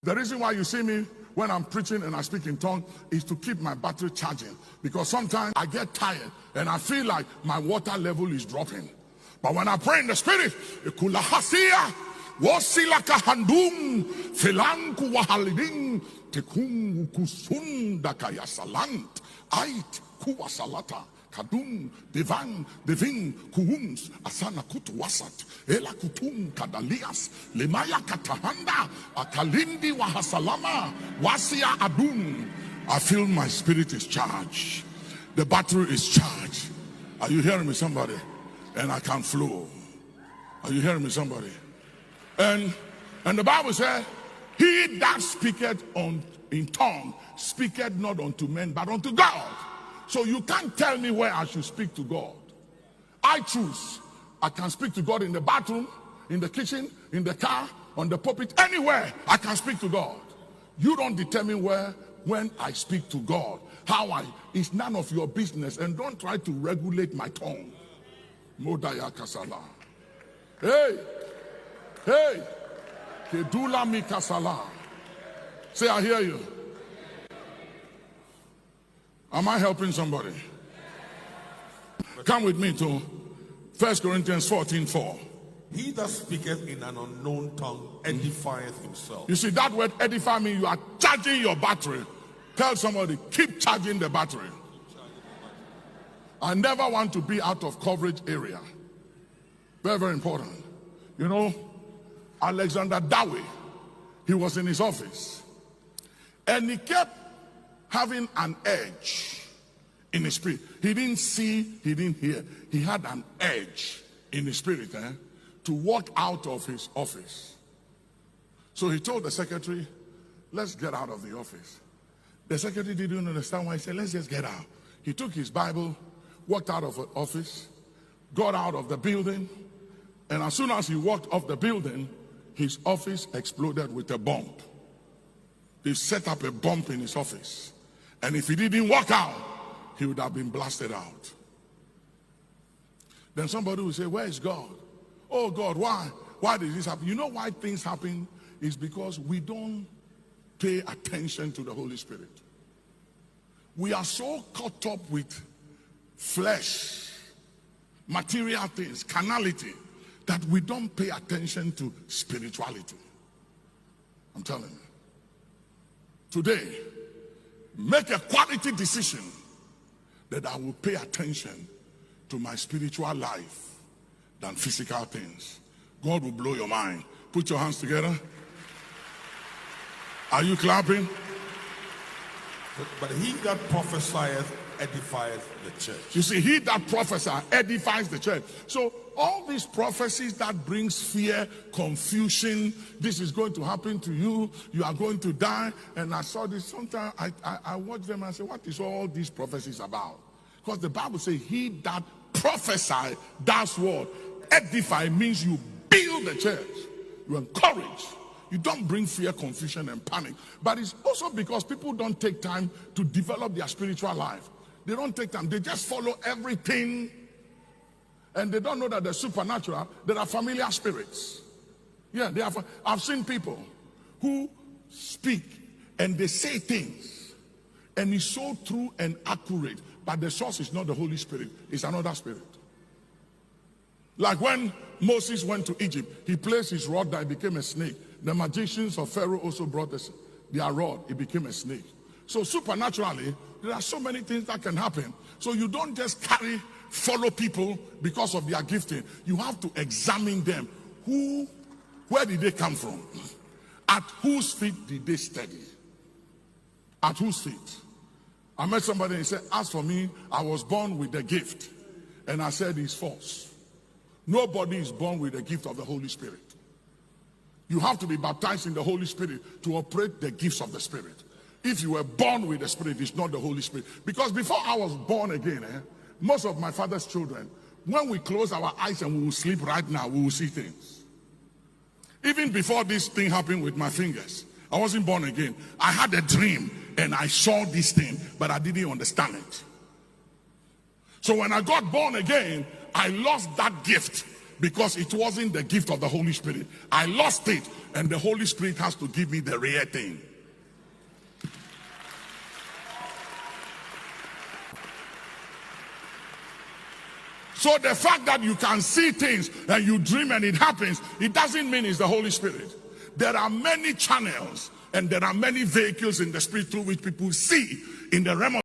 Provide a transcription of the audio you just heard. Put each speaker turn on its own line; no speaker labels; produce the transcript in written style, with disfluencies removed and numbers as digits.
The reason why you see me when I'm preaching and I speak in tongues is to keep my battery charging. Because sometimes I get tired and I feel like my water level is dropping. But when I pray in the spirit, kulahasia, wasilaka handum, filanku wahaliding, tekungu kusunda kayasalant, ait kuwasalata. Kadum, Devan, Devin, Kuhums, Asana Kutuwasat, Ela Kutum, Kadalias, Lemaya Katahanda, Akalindi Wahasalama, Wasia Adun. I feel my spirit is charged. The battery is charged. Are you hearing me, somebody? And I can flow. Are you hearing me, somebody? And the Bible said, he that speaketh in tongue speaketh not unto men, but unto God. So you can't tell me where I should speak to God. I choose. I can speak to God in the bathroom, in the kitchen, in the car, on the pulpit, anywhere I can speak to God. You don't determine when I speak to God. It's none of your business, and don't try to regulate my tongue. Modaya Kasala. Hey, Kedula mi Kasala. Say, I hear you. Am I helping somebody? Come with me to 1 Corinthians 14:4.
He that speaketh in an unknown tongue edifieth himself.
You see, that word edify means you are charging your battery. Tell somebody, keep charging the battery. I never want to be out of coverage area. Very, very important. You know, Alexander Dowie, he was in his office. And he kept having an edge in his spirit. He didn't see, he didn't hear. He had an edge in his spirit to walk out of his office. So he told the secretary, let's get out of the office. The secretary didn't understand why. He said, let's just get out. He took his Bible, walked out of the office, got out of the building, and as soon as he walked off the building, his office exploded with a bomb. They set up a bomb in his office. And if he didn't walk out, he would have been blasted out. Then somebody will say, where is God? Oh God, why? Why did this happen? You know why things happen? Is because we don't pay attention to the Holy Spirit. We are so caught up with flesh, material things, carnality, that we don't pay attention to spirituality. I'm telling you. Today, make a quality decision that I will pay attention to my spiritual life than physical things. God will blow your mind. Put your hands together. Are you clapping?
But he that prophesieth edifieth the church.
You see, he that prophesies edifies the church. So all these prophecies that brings fear, confusion, this is going to happen to you, you are going to die. And I saw this, sometimes I watch them and I say, what is all these prophecies about? Because the Bible says, he that prophesies, that's what edify means. You build the church, you encourage. You don't bring fear, confusion, and panic. But it's also because people don't take time to develop their spiritual life. They don't take time. They just follow everything. And they don't know that the supernatural, there are familiar spirits. Yeah, they have. I've seen people who speak and they say things. And it's so true and accurate. But the source is not the Holy Spirit. It's another spirit. Like when Moses went to Egypt, he placed his rod there, it became a snake. The magicians of Pharaoh also brought their rod, it became a snake. So supernaturally, there are so many things that can happen. So you don't just follow people because of their gifting. You have to examine them. Where did they come from? At whose feet did they study? At whose feet? I met somebody and he said, as for me, I was born with the gift. And I said, it's false. Nobody is born with the gift of the Holy Spirit. You have to be baptized in the Holy Spirit to operate the gifts of the Spirit. If you were born with the Spirit, it's not the Holy Spirit. Because before I was born again, most of my father's children, when we close our eyes and we will sleep right now, we will see things. Even before this thing happened with my fingers, I wasn't born again. I had a dream and I saw this thing, but I didn't understand it. So when I got born again, I lost that gift because it wasn't the gift of the Holy Spirit. I lost it, and the Holy Spirit has to give me the rare thing. So the fact that you can see things and you dream and it happens, it doesn't mean it's the Holy Spirit. There are many channels and there are many vehicles in the spirit through which people see in the realm of